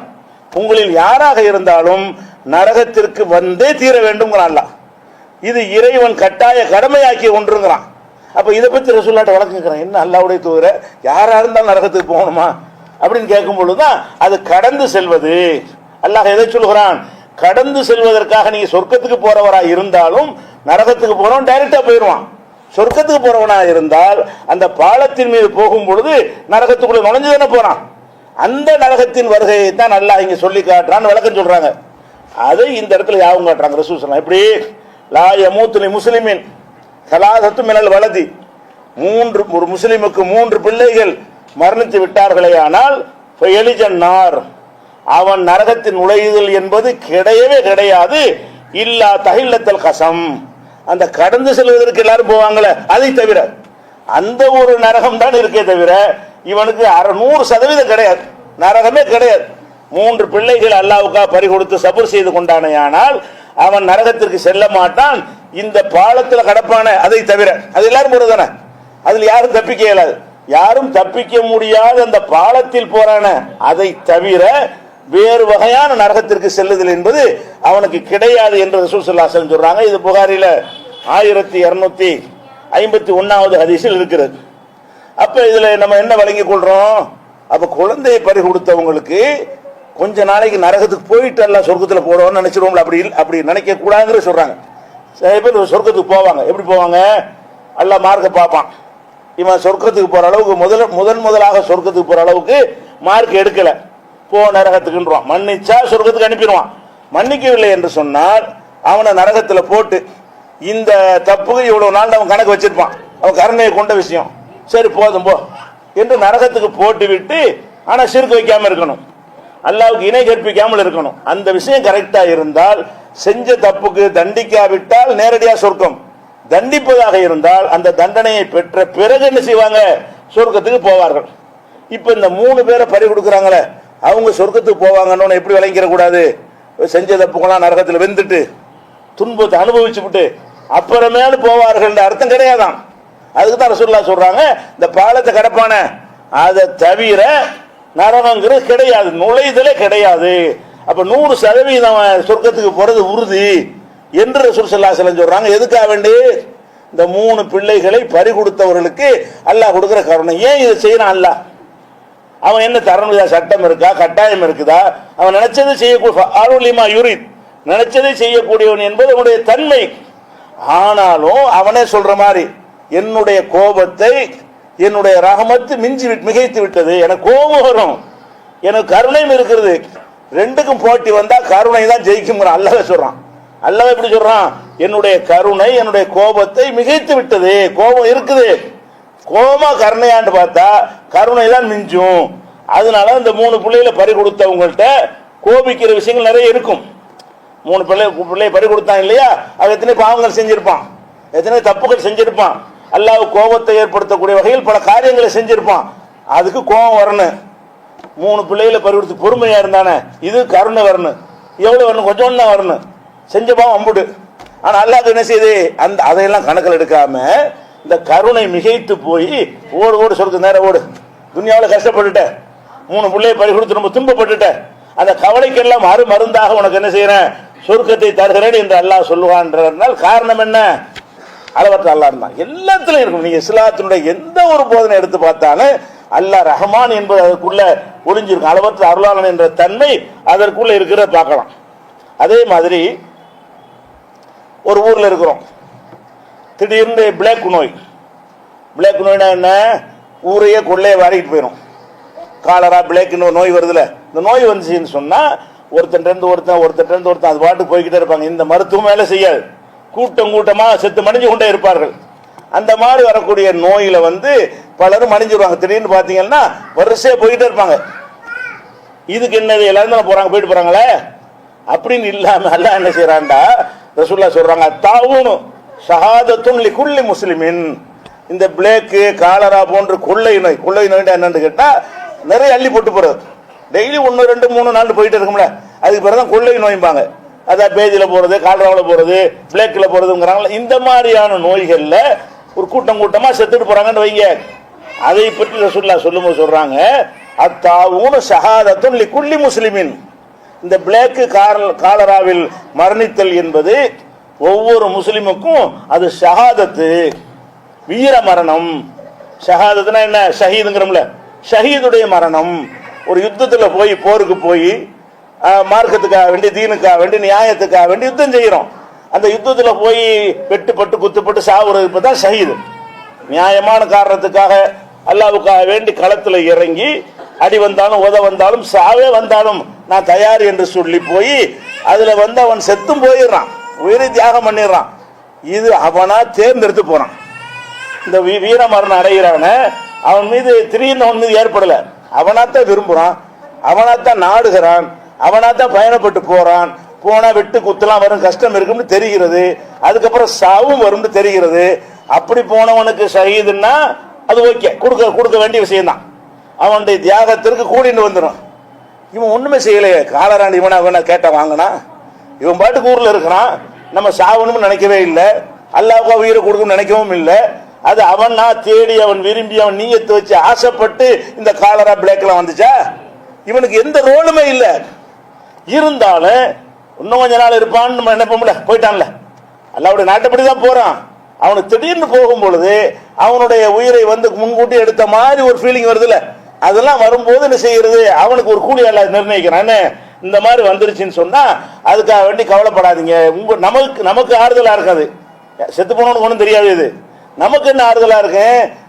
உங்களில் யாராக இருந்தாலும் நரகத்திற்கு வந்தே தீர வேண்டும் அல்லாஹ். இது இறைவன் கட்டாய கடமையாக்கி ஒன்றுங்கிறான். அப்ப இதை பத்தி ரசூலுல்லாஹ் வழக்குங்கிறான், என்ன அல்லாஹ்வுடைய தூதரே, யாரா இருந்தாலும் நரகத்துக்கு போகணுமா அப்படின்னு கேட்கும் பொழுதுதான் அது கடந்து செல்வது. அல்லாஹ் எதை சொல்கிறான், கடந்து செல்வதற்காக நீங்க சொர்க்கத்துக்கு போறவரா இருந்தாலும் நரகத்துக்கு போறவன் டைரக்டா போயிடுவான். சொர்க்கத்துக்கு போறவனா இருந்தால் அந்த பாலத்தின் மீது போகும் பொழுது நரகத்துக்குள்ள நுழைஞ்சு தானே போறான். அந்த நரகத்தின் வருகையை தான் அல்லாஹ் இங்க சொல்லி காட்டுறான்னு விளக்கம் சொல்றாங்க. அதை இந்த இடத்துல யாவும் காட்டுறாங்க ரசூல் ஸல்லல்லாஹு அலைஹி வஸல்லம். எப்படி லா யமூத்து லி முஸ்லிமின் ஸலாஸத்து மினல் வலதி, ஒரு முஸ்லிமுக்கு 3 பிள்ளைகள் மரணித்து விட்டார்களே ஆனால் ஃபயலிஜன்னார், அவன் நரகத்தின் நுழையுதல் என்பது கிடையவே கிடையாது. இல்லா தஹில்லத்தல் கசம், அந்த கடந்து செல்வதற்கு எல்லாரும் போவாங்களே அதை தவிர, அந்த ஒரு நரகம் தான் இருக்கே தவிர இவனுக்கு 100% கிடையாது, நரகமே கிடையாது. 3 பிள்ளைகள் அல்லாஹ்வுக்காக பறி கொடுத்து சபர் செய்து கொண்டானேயானால் அவன் நரகத்திற்கு செல்ல மாட்டான். இந்த பாலத்தில் கடப்பான அதை தவிர, அது எல்லாரும் போறதானே, அதில் யாரும் தப்பிக்க இயலாது. யாரும் தப்பிக்க முடியாத அந்த பாலத்தில் போறான அதை தவிர வேறு வகையான நரகத்திற்கு செல்லுதல் என்பது அவனுக்கு கிடையாது என்று ரசூல் ஸல்லல்லாஹு அலைஹி வஸல்லம் சொல்றாங்க. இது புகாரில 1251வது ஹதீஸில் இருக்கிறது. அப்ப இதுல நம்ம என்ன வழங்கிக் கொள்றோம், அப்ப குழந்தையை பறி கொடுத்தவங்களுக்கு கொஞ்ச நாளைக்கு நரகத்துக்கு போயிட்டு எல்லாம் சொர்க்கத்தில் போடுவோம்னு நினைச்சிருவோம்ல, அப்படி நினைக்க கூடாதுங்கிற சொல்றாங்க. சில பேர் சொர்க்கத்துக்கு போவாங்க, எப்படி போவாங்க, அல்லாஹ் மார்க்க பார்ப்பான், இவன் சொர்க்கத்துக்கு போற அளவுக்கு முதலாக சொர்க்கத்துக்கு போற அளவுக்கு மார்க் எடுக்கல, போ நரகத்துக்குன்றான். மன்னிச்சா சொர்க்கத்துக்கு அனுப்பிடுவான். மன்னிக்கவில்லை என்று சொன்னால் அவனை நரகத்தில் போட்டு இந்த தப்புக்கு இவ்வளவு நாள் அவன் கணக்கு வச்சிருப்பான், அவன் கருணையை கொண்ட விஷயம், சரி போதும் போ என்று நரகத்துக்கு போட்டு விட்டு, ஆனா சிறுக்கு வைக்காம இருக்கணும், அல்லாஹ்வுக்கு இணை கற்பிக்காமல் இருக்கணும். அந்த விஷயம் கரெக்டா இருந்தால், செஞ்ச தப்புக்கு தண்டிக்காவிட்டால் நேரடியா சொர்க்கம், தண்டிப்பதாக இருந்தால் அந்த தண்டனையை பெற்ற பிறகு என்ன செய்வாங்க, சொர்க்கத்துக்கு போவார்கள். இப்ப இந்த 3 பேரை பறி கொடுக்குறாங்களே, அவங்க சொர்க்கத்துக்கு போவாங்கன்னு எப்படி விளங்கிற கூடாது, செஞ்ச தப்புக்கெல்லாம் நரகத்தில் வெந்துட்டு துன்பத்தை அனுபவிச்சு விட்டு அப்புறமேல போவார்கள் அர்த்தம் கிடையாதான். அதுக்கு தான் ரசூலுல்லாஹ் சொல்றாங்க, இந்த பாலத்தை கடப்பான அதை தவிர நரகங்கிறது கிடையாது, நுழைதலே கிடையாது. அப்ப 100% சொர்க்கத்துக்கு போறது உறுதி என்று ரசூல் ஸல்லல்லாஹு அலைஹி வஸல்லம் சொல்றாங்க. எதுக்காக வேண்டி, இந்த 3 பிள்ளைகளை பறி கொடுத்தவர்களுக்கு அல்லாஹ் கொடுக்கிற கருணை. ஏன் இதை செய்யறான் அல்லாஹ், அவன் என்ன தரணுதா, சட்டம் இருக்கா, கட்டாயம் இருக்குதா? அவன் நினைச்சதை செய்யக்கூடிய நினைச்சதை செய்யக்கூடியவன் என்பது அவனுடைய தன்மை. ஆனாலும் அவனே சொல்ற மாதிரி என்னுடைய கோபத்தை என்னுடைய ரஹமத்து மிகைத்து விட்டது, எனக்கு கோபம் வரும், எனக்கு கருணையும் இருக்கிறது, ரெண்டுக்கும் போட்டி வந்தா கருணை தான் ஜெயிக்கும் அல்லாஹ் சொல்றான். அல்லாஹ் எப்படி சொல்றான்? என்னுடைய கருணை என்னுடைய கோபத்தை மிகைத்து விட்டது. கோபம் இருக்குது, கோபமா கருணையான்னு பார்த்தா கருணை தான் மிஞ்சும். அதனால இந்த 3 பிள்ளைகளை பறி கொடுத்தவங்கள்ட்ட கோபிக்கிற விஷயங்கள் நிறைய இருக்கும். 3 பிள்ளையை பறி கொடுத்தான் இல்லையா, அது எத்தனை பாவங்கள் செஞ்சிருப்பான், எத்தனை தப்புகள் செஞ்சிருப்பான், அல்லாஹ் கோபத்தை ஏற்படுத்தக்கூடிய வகையில் பல காரியங்களை செஞ்சிருப்பான். அதுக்கு கோபம் வரணும். 3 பிள்ளைகளை பறி கொடுத்து பொறுமையா இருந்தானே, இது கருணை வரணும். எவ்வளவு வரணும்? கொஞ்சம் தான் வரணும். செஞ்ச பாவம் அம்புடு. ஆனா அல்லாஹ் என்ன செய்யுது? அதையெல்லாம் கணக்கில் எடுக்காம இந்த கருணை மிகைத்து போய் ஓடு சொர்க்க நேரம் ஓடு, துனியாவில் கஷ்டப்பட்டுட்ட, 3 பிள்ளையை பறி கொடுத்து ரொம்ப துன்பப்பட்டுட்ட, அந்த கவலைக்கெல்லாம் மருந்தாக உனக்கு என்ன செய்யறேன், சொர்க்கத்தை தருகிறேன் என்று அல்லாஹ் சொல்லுவான்றதுனால் காரணம் என்ன? அளவற்ற அல்லாஹ் இருந்தான். எல்லாத்திலையும் இருக்கும். நீங்க இஸ்லாத்தினுடைய எந்த ஒரு போதனை எடுத்து பார்த்தாலும் அல்லாஹ் ரஹ்மான் என்பது அதற்குள்ள ஒளிஞ்சிருக்கும். அளவற்ற அருளாளன் என்ற தன்மை அதற்குள்ள இருக்கிறத பார்க்கலாம். அதே மாதிரி ஒரு ஊர்ல இருக்கிறோம், திடீர்னு பிளாக் நோய்னா என்ன, ஊரையே கொள்ளையை வாரிட்டு போயிடும். காலரா பிளாக்னு ஒரு நோய் வருதுல, இந்த நோய் வந்துச்சுன்னு சொன்னா ஒருத்தன் ஒருத்தன் அது பாட்டுக்கு போய்கிட்டே இருப்பாங்க. இந்த மருத்துவம் வேலை செய்யாது, கூட்டமா செத்து மடிஞ்சு கொண்டே இருப்பார்கள். அந்த மாதிரி வரக்கூடிய நோயில பலரும் மடிஞ்சிருவாங்க. திடீர்னு பாத்தீங்கன்னா வரிசையா போயிட்டே இருப்பாங்க. இதுக்கு என்னது, எல்லாரும் தான் போயிட்டு போறாங்களே அப்படின்னு இல்லாம அல்லாஹ் என்ன செய்யறான்டா, ரசூலுல்லாஹ் சொல்றாங்க, தாவூனு ஷஹாதத்துன் லிகுல்லி முஸ்லிமின். இந்த பிளேக்கு காலரா போன்ற கொள்ளை நோய் என்னன்னு கேட்டா நிறைய அள்ளி போட்டு போறது. டெய்லி 1 2 3 4 போயிட்டு இருக்கும்ல, அதுக்கு பிறகுதான் கொள்ளை நோய்பாங்க. அதான் பேஜில் போறது, காலராவில் போறது, பிளேக்ல போறதுங்கிறாங்களா. இந்த மாதிரியான நோய்கள்ல ஒரு கூட்டமா செத்துட்டு போறாங்கன்னு வைங்க. அதை பற்றி ரசூலுல்லாஹ் சொல்லும்போது சொல்றாங்க, அத்தாவூனு ஷஹாதத்துன் லிகுல்லி முஸ்லிமின். இந்த பிளேக்கு காலராவில் மரணித்தல் என்பது ஒவ்வொரு முஸ்லிமுக்கும் அது ஷஹாதத்து, வீர மரணம். ஷஹாதத்துனா என்ன? ஷஹீதுங்கிறோம்ல, ஷஹீதுடைய மரணம். ஒரு யுத்தத்தில் போய் போருக்கு போய் மார்க்கத்துக்காக வேண்டி, தீனுக்காக வேண்டி, நியாயத்துக்காக வேண்டி யுத்தம் செய்யறோம். அந்த யுத்தத்தில் போய் வெட்டுப்பட்டு குத்துப்பட்டு சாவுறது இப்பதான் ஷஹீது. நியாயமான காரணத்துக்காக அல்லாஹ்வுக்காக வேண்டி களத்தில் இறங்கி அடி வந்தாலும் உத வந்தாலும் சாவே வந்தாலும் நான் தயார் என்று சொல்லி போய் அதுல அவன் செத்தும் போயிடுறான், உயிரை தியாகம் பண்ணிடுறான். இது அவனா தேர்ந்தெடுத்து போறான். இந்த வீர மரணம் அடைகிறான அவன் மீது திடீர்னு அவன் மீது ஏற்படல, அவனாத்தான் விரும்புறான், அவனாத்தான் நாடுகிறான், அவனாத்தான் பயணப்பட்டு போறான். போனா வெட்டு குத்தலாம் வரும், கஷ்டம் இருக்கும்னு தெரிகிறது, அதுக்கப்புறம் சாவும் வரும்னு தெரிகிறது. அப்படி போனவனுக்கு ஷஹீதுன்னா அது ஓகே, கொடுக்க வேண்டிய விஷயம் தான். அவனுடைய தியாகத்திற்கு கூடிட்டு வந்துடும். இவன் ஒண்ணுமே செய்யலையே, காலராண்டி இவனா கேட்ட வாங்கினா, இவன் பாட்டுக்கு ஊர்ல இருக்கிறான், நம்ம சாவணும்னு நினைக்கவே இல்லை, அல்லாஹ்வுக்கு உயிரை கொடுக்கணும்னு நினைக்கவும் இல்லை. அது அவனா தேடி அவன் விரும்பி அவன் நீயத்தை வச்சு ஆசைப்பட்டு இந்த காலரா பிளேக்லாம் வந்துச்சா? இவனுக்கு எந்த ரோலுமே இல்லை. இருந்தாலும் இன்னும் கொஞ்ச நாள் இருப்பான்னு நம்ம நினைப்போம்ல, போயிட்டான்ல, அல்லாஹ்வுடைய நாட்டப்படி தான் போறான். அவனுக்கு திடீர்னு போகும் பொழுது அவனுடைய உயிரை முன்கூட்டி எடுத்த மாதிரி ஒரு ஃபீலிங் வருதுல்ல, அதெல்லாம் வரும்போது என்ன செய்யறது, அவனுக்கு ஒரு கூலி அல்ல நிர்ணயிக்கிறான். இந்த மாதிரி வந்துருச்சுன்னு சொன்னா அதுக்காக வேண்டி கவலைப்படாதீங்க, நமக்கு ஆறுதலா இருக்காது. செத்து போனவனுக்கு ஒன்றும் தெரியாது, இது நமக்கு என்ன ஆறுதலா இருக்கு,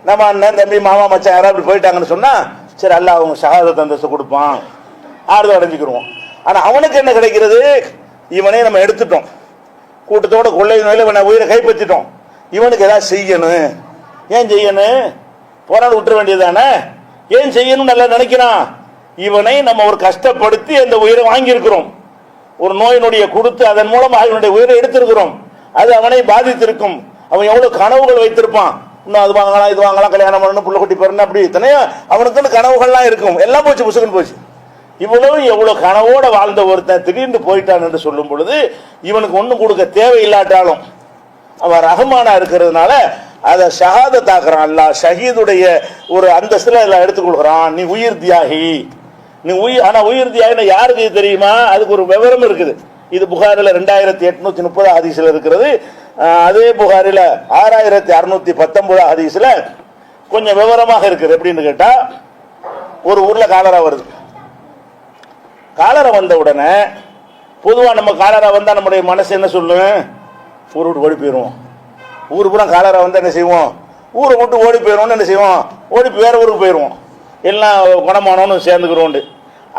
நம்ம அண்ணன் தம்பி மாமா மச்சான் யாராவது அப்படி போயிட்டாங்கன்னு சொன்னா சரி அல்லாஹ் அவங்க ஷஹாதத் அந்தஸ்து கொடுப்பான், ஆறுதல் அடைஞ்சுக்கிடுவோம். ஆனா அவனுக்கு என்ன கிடைக்கிறது, இவனே நம்ம எடுத்துட்டோம், கூட்டத்தோட கொள்ளை நோயில இவனை உயிரை கைப்பற்றிட்டோம், இவனுக்கு ஏதாவது செய்யணும். ஏன் செய்யணும், போராட விட்டுற வேண்டியதானே, ஏன் செய்யணும் நல்லா நினைக்கிறான். இவனை நம்ம ஒரு கஷ்டப்படுத்தி அந்த உயிரை வாங்கியிருக்கிறோம், ஒரு நோய் நொடியை கொடுத்து அதன் மூலம் அவனுடைய உயிரை எடுத்திருக்கிறோம். அது அவனை பாதித்திருக்கும். அவன் எவ்வளவு கனவுகள் வைத்திருப்பான், இன்னும் அது வாங்கலாம் இது வாங்கலாம், கல்யாணம் பண்ணணும், புள்ள குட்டி பிறந்த, அப்படி இத்தனையோ அவனுக்கு கனவுகள்லாம் இருக்கும். எல்லாம் போச்சு, புசுக்குன்னு போச்சு. இவ்வளவு எவ்வளவு கனவோட வாழ்ந்த ஒருத்தன் திடீர்னு போயிட்டான் என்று சொல்லும் பொழுது இவனுக்கு ஒன்றும் கொடுக்க தேவையில்லாட்டாலும் அவன் ரஹ்மானா இருக்கிறதுனால அதை ஷஹாதத்தாக்குறான். அல்லாஹ் ஷஹீதுடைய ஒரு அந்தஸ்துல எல்லாம் எடுத்துக்கொள்கிறான். நீ உயிர் தியாகி, நீ ஆனா உயிர் தியாகினா யாருக்கு தெரியுமா, அதுக்கு ஒரு விவரம் இருக்குது. இது புகாரில 2830 ஹதீஸ்ல இருக்கிறது. அதே புகாரில 6619 ஹதீஸ்ல கொஞ்சம் விவரமாக இருக்குது. எப்படின்னு கேட்டா, ஒரு ஊர்ல காலரா வருது. காலரா வந்த உடனே பொதுவாக நம்ம காலரா வந்தால் நம்முடைய மனசு என்ன சொல்லும்? ஊரை விட்டு ஓடி போயிடுவோம். ஊரு பூரா காலரா வந்தால் என்ன செய்வோம்? ஊரை விட்டு ஓடி போயிடுவோம்னு என்ன செய்வோம்? ஓடி வேற ஊருக்கு போயிடுவோம். எல்லாம் குணமானவனு சேர்ந்துக்கிறோண்டு.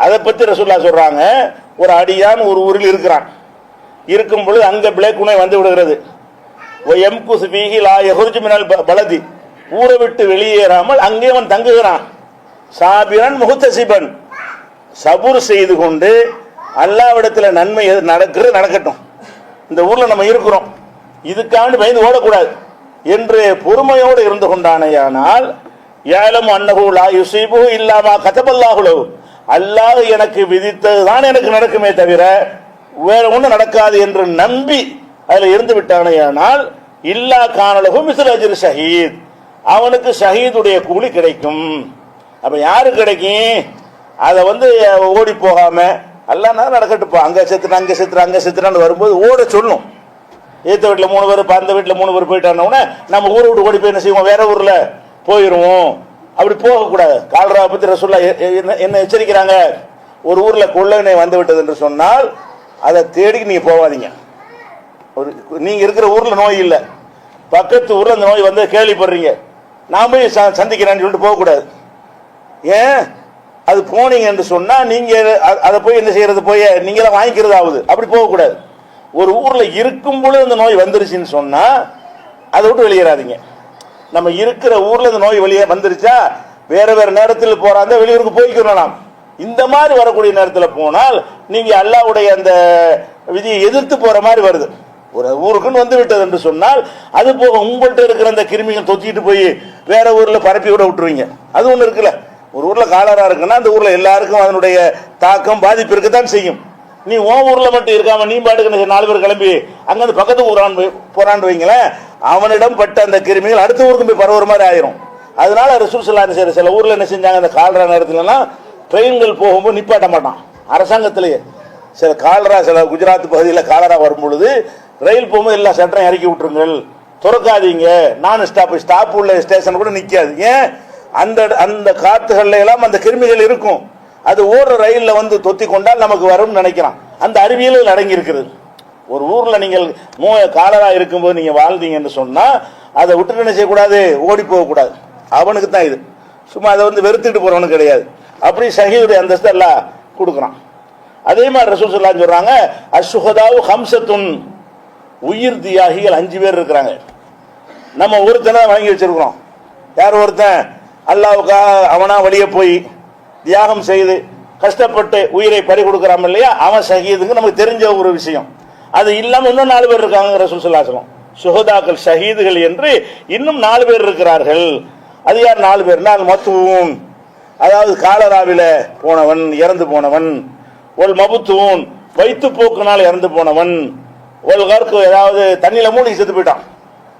அதை பற்றி ரசூலுல்லாஹ் சொல்றாங்க, ஒரு அடியான் ஒரு ஊரில் இருக்கிறான். இருக்கும் பொழுது அங்கே பிளேக்குனை வந்து விடுகிறது. பலதி, ஊரை விட்டு வெளியேறாமல் அங்கே அவன் தங்குகிறான். சாபிரன் முஹ்தசிபன், சபூர் செய்து கொண்டு அல்லாஹ்விடத்தில் நன்மை நடக்கட்டும். இந்த ஊர்ல நம்ம இருக்கிறோம், இதுக்காண்டி பயந்து ஓடக்கூடாது என்று பொறுமையோடு இருந்து கொண்டானேயானால், யாலம் அன்னஹு லா யுஸீபுஹு இல்லா மா கதபல்லாஹு லஹு, அல்லாஹ் எனக்கு விதித்ததுதான் எனக்கு நடக்குமே தவிர வேற ஒன்றும் நடக்காது என்று நம்பி அதில் இருந்து விட்டானேயானால், இல்லா கானலஹு மிஸ்லு அஜ்ரி ஷஹீத், அவனுக்கு ஷஹீதுடைய கூலி கிடைக்கும். அப்ப யாரு கிடைக்கும்? அதை ஓடி போகாம எல்லாம் நடக்கட்டுப்பா, அங்க செத்துட்டு அங்க செத்துட்டு அங்க செத்துட்டான்னு வரும்போது ஓட சொல்லும். ஏத்த வீட்டில் 3 பேர், அந்த வீட்டில் 3 பேர் போயிட்டானோடனே நம்ம ஊரை விட்டு ஓடி போய் என்ன செய்வோம்? வேற ஊர்ல போயிடுவோம். அப்படி போகக்கூடாது. கால்ரா பத்தி ரசூலுல்லாஹ் என்ன எச்சரிக்கிறாங்க? ஒரு ஊர்ல கொள்ளை வந்து விட்டது என்று சொன்னால் அதை தேடி நீங்க போவாதீங்க. நீங்க இருக்கிற ஊர்ல நோய் இல்லை, பக்கத்து ஊர்ல அந்த நோய் வந்து கேள்விப்படுறீங்க, நான் போய் சந்திக்கிறேன்னு சொல்லிட்டு போகக்கூடாது. ஏன்? அது போனீங்க என்று சொன்னா நீங்க அதை போய் என்ன செய்யறது? போய் நீங்கள வாங்கிக்கிறது ஆகுது. அப்படி போகக்கூடாது. ஒரு ஊர்ல இருக்கும் பொழுது அந்த நோய் வந்துருச்சுன்னு சொன்னா அதை விட்டு வெளியேறாதீங்க. நம்ம இருக்கிற ஊர்ல இந்த நோய் வெளியே வந்துருச்சா வேற வேற நேரத்தில் போறாங்க, வெளியூருக்கு போய்க்கிறோம். இந்த மாதிரி வரக்கூடிய நேரத்தில் போனால் நீங்க அல்லாஹ்வுடைய அந்த விதியை எதிர்த்து போற மாதிரி வருது. ஒரு ஊருக்குன்னு வந்து விட்டது என்று சொன்னால் அது போக உங்கள்கிட்ட இருக்கிற அந்த கிருமிகள் தொத்திட்டு போய் வேற ஊர்ல பரப்பி விட விட்டுருவீங்க. அது ஒண்ணு இருக்குல்ல. ஒரு ஊர்ல காலரா இருக்குன்னா அந்த ஊர்ல எல்லாருக்கும் அதனுடைய தாக்கம் பாதிப்பு இருக்கத்தான் செய்யும். நீ உன் ஊர்ல மட்டும் இருக்காம நீ பாட்டுக்கு 4 பேர் கிளம்பி அங்கிருந்து பக்கத்து போறான்னு வைங்களேன், அவனிடம் பட்ட அந்த கிருமிகள் அடுத்த ஊருக்கு போய் பரவுற மாதிரி ஆயிரும். அதனால ரசூல் ஸல்லல்லாஹு அலைஹி வஸல்லம் சில ஊர்ல என்ன செஞ்சாங்க? அந்த காலரா நேரத்துலலாம் ட்ரெயின்கள் போகும்போது நிப்பாட்ட மாட்டான் அரசாங்கத்திலேயே. சில காலரா, சில குஜராத் பகுதியில் காலரா வரும் பொழுது ரயில் போகும்போது எல்லா சட்டரையும் இறக்கி விட்டுருங்கள், துறக்காதீங்க, நான் ஸ்டாப் உள்ள ஸ்டேஷன் கூட நிற்காது. ஏன்? அந்த அந்த காத்துகள்ல எல்லாம் அந்த கிருமிகள் இருக்கும். அது ஓடுற ரயில்ல வந்து தொத்தி கொண்டால் நமக்கு வரும்னு நினைக்கிறான். அந்த அறிவியல் அடங்கி இருக்கிறது. ஒரு ஊர்ல நீங்கள் காலரா இருக்கும்போது நீங்க வாழ்ந்தீங்கன்னு சொன்னா அதை விட்டு என்ன செய்யக்கூடாது? ஓடி போகக்கூடாது. அவனுக்கு தான் இது. சும்மா அதை வெறுத்துட்டு போறவனுக்கு கிடையாது. அப்படி ஷஹீதுடைய அந்தஸ்து எல்லாம் கொடுக்குறான். அதே மாதிரி ரசூல் ஸல்லல்லாஹு அலைஹி வஸல்லம் சொல்றாங்க, அஷ்ஹுதாவு ஹம்ஸத்துன், உயிர் தியாகிகள் 5 பேர் இருக்கிறாங்க. நம்ம ஒருத்தனை வாங்கி வச்சிருக்கிறோம். யார் ஒருத்தன்? அல்லாஹ்வுக்காக அவனா வெளியே போய் தியாகம் செய்து கஷ்டப்பட்டு உயிரை பறி கொடுக்கிறான் இல்லையா, அவன் ஷஹீதுங்க நமக்கு தெரிஞ்ச ஒரு விஷயம். அது இல்லாம இன்னும் 4 பேர் இருக்காங்க. ரசூல் ஸல்லல்லாஹு அலைஹி வஸல்லம் சுஹதாக்கள் ஷஹீதுகள் என்று இன்னும் 4 பேர் இருக்கிறார்கள். அது யார் 4 பேர்னா? மத்தூன், அதாவது காலராவில போனவன், இறந்து போனவன். ஒல் மபுத்தூன், வயிற்றுப்போக்குனால் இறந்து போனவன். ஒல் கர்க்கு, ஏதாவது தண்ணியில மூழ்கி செத்து போயிட்டான்.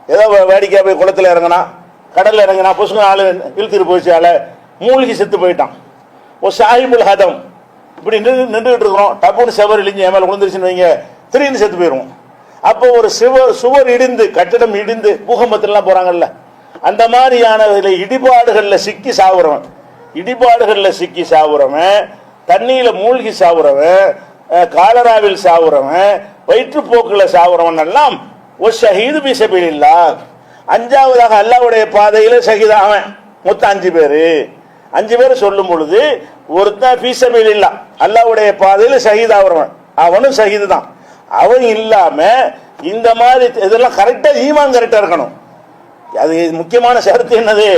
ஏதோ வேடிக்கையா போய் குளத்துல இறங்கினா, கடல்ல இறங்கினா, புசுங்க ஆளு இழுத்துட்டு போயிடுச்சு, ஆள மூழ்கி செத்து போயிட்டான். ஒரு சாஹிபுல் ஹதம், இப்படி நின்றுகிட்டு இருக்கிறோம், டப்புன்னு செவர் இழிஞ்சு என் மேல விழுந்துருச்சுன்னு வைங்க, திடீர்னு செத்து போயிடுவோம். அப்போ ஒரு சுவர் இடிந்து, கட்டிடம் இடிந்து, பூகம்பத்திலாம் போறாங்கல்ல, அந்த மாதிரியான இடிபாடுகள்ல சிக்கி சாவுறவன், இடிபாடுகள்ல சிக்கி சாவுறவன், தண்ணியில மூழ்கி சாவுறவன், காலராவில் சாவுறவன், வயிற்றுப்போக்குல சாவுறவன் எல்லாம் ஒரு ஷஹீது பி சபீலில்லாஹ். 5ஆவதாக அல்லாஹ்வுடைய பாதையில ஷஹீதாவன். மொத்தம் 5 பேரு. 5 பேர் சொல்லும் பொழுது ஒருத்தன் ஃபீ சபீலில்லாஹ், அல்லாஹ்வுடைய பாதையில ஷஹீதாவறவன், அவனும் ஷஹீது தான். அவன் இல்லாம இந்த மாதிரி இதெல்லாம் கரெக்டா ஈமான் கரெக்டா இருக்கணும். அது முக்கியமான ஷரத்து என்னது?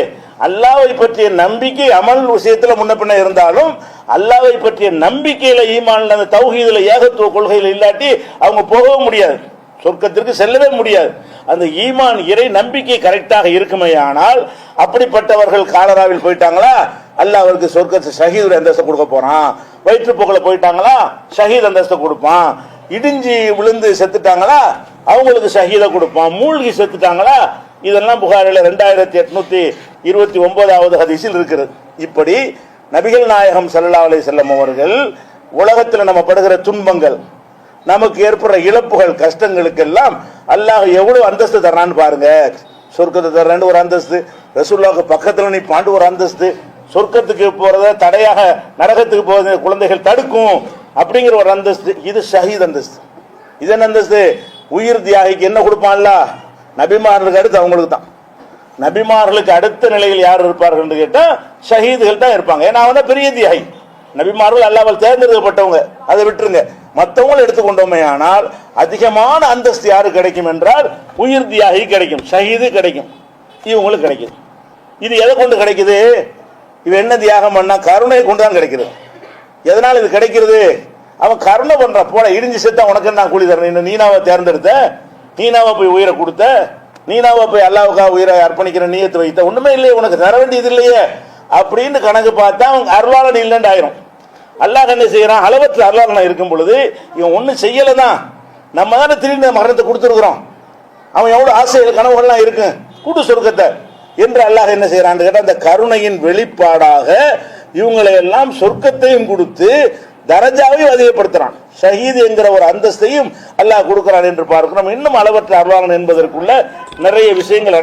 அல்லாஹ்வை பற்றிய நம்பிக்கை அமல் விஷயத்துல முன்ன பின்ன இருந்தாலும் அல்லாஹ்வை பற்றிய நம்பிக்கையில, ஈமான்ல, அந்த தௌஹீதுல, ஏகத்துவ கொள்கையில இல்லாட்டி அவங்க போகவே முடியாது, சொர்க்கத்திற்கு செல்லவே முடியாது. அந்த ஈமான் இறை நம்பிக்கை கரெக்டாக இருக்குமே. ஆனால் அப்படிப்பட்டவர்கள் காலராவில் போயிட்டாங்களா, அல்லாஹ் அவருக்கு சொர்க்கத்தை ஷஹீதுடைய அந்தஸ்தை கொடுக்க போறான். வயிற்றுப்போக்கில் போயிட்டாங்களா, ஷஹீத் அந்தஸ்தை கொடுப்பான். இடிஞ்சி விழுந்து செத்துட்டாங்களா, அவங்களுக்கு ஷஹீதை கொடுப்பான். மூழ்கி செத்துட்டாங்களா, இதெல்லாம் புகாரில் 2829வது ஹதீஸில் இருக்கிறது. இப்படி நபிகள் நாயகம் ஸல்லல்லாஹு அலைஹி வஸல்லம் அவர்கள் உலகத்தில் நம்ம படுகிற துன்பங்கள், நமக்கு ஏற்படுற இழப்புகள், கஷ்டங்களுக்கெல்லாம் அல்லாஹ் எவ்வளவு அந்தஸ்து தர்றான்னு பாருங்க. சொர்க்கத்தை தர்றேன்னு ஒரு அந்தஸ்து, ரசூலுல்லாஹ்வுக்கு பக்கத்தில் நீ பாண்டு ஒரு அந்தஸ்து, சொர்க்கத்துக்கு போறத தடையாக நரகத்துக்கு போகிற குழந்தைகள் தடுக்கும் அப்படிங்கிற ஒரு அந்தஸ்து. இது ஷஹீத் அந்தஸ்து. இது என்ன அந்தஸ்து? உயிர் தியாகிக்கு என்ன கொடுப்பான்ல, நபிமார்களுக்கு அடுத்து அவங்களுக்கு தான். நபிமார்களுக்கு அடுத்த நிலையில் யார் இருப்பார்கள் என்று கேட்டா ஷஹீதுகள் தான் இருப்பாங்க. ஏன்னா அவங்க பெரிய தியாகி. நபிமார்கள் அல்லாஹ்வால் தேர்ந்தெடுக்கப்பட்டவங்க, அதை விட்டுருங்க. மற்றவங்களை எடுத்துக்கொண்டோமே ஆனால் அதிகமான அந்தஸ்து யாரு கிடைக்கும் என்றால் உயிர் தியாகி கிடைக்கும், ஷஹீது கிடைக்கும், இவங்களுக்கு கிடைக்கும். இது எதை கொண்டு கிடைக்குது? இவன் என்ன தியாகம் பண்ணா? கருணை கொண்டு தான் கிடைக்கிறது. எதனால் இது கிடைக்கிறது? அவன் கருணை பண்ற. போல இடிஞ்சு செத்தா உனக்கு நான் கூலி தரணும். நீனாவை தேர்ந்தெடுத்த, நீனாவை போய் உயிரை கொடுத்த, நீனாவை போய் அல்லாஹ்வுக்காக உயிரை அர்ப்பணிக்கிற நியத்து வைத்த, ஒண்ணுமே இல்லையே, உனக்கு தர வேண்டியது இல்லையே அப்படின்னு கணக்கு பார்த்தா அவன் அருளாளன் இல்லைன்னு ஆயிரும். அல்லாஹ் என்ன செய்யறான்? அளவற்ற அருளாளன் இருக்கும் பொழுது இவன் ஒன்னும் செய்யலதான், நம்ம தானே திரும்பி மரணத்தை கொடுத்துருக்கிறோம். அவன் எவ்வளவு ஆசைகள் கனவுகள்லாம் இருக்கு, கூட்டு சொர்க்கத்தை என்று அல்லாஹ் என்ன செய்யறான் கேட்டா அந்த கருணையின் வெளிப்பாடாக இவங்களை எல்லாம் சொர்க்கத்தையும் கொடுத்து தரஜாவையும் அதிகப்படுத்துறான். ஷஹீத் என்கிற ஒரு அந்தஸ்தையும் அல்லாஹ் கொடுக்கிறான் என்று பார்க்கிறோம். இன்னும் அளவற்ற அருளாளன் என்பதற்குள்ள நிறைய விஷயங்கள்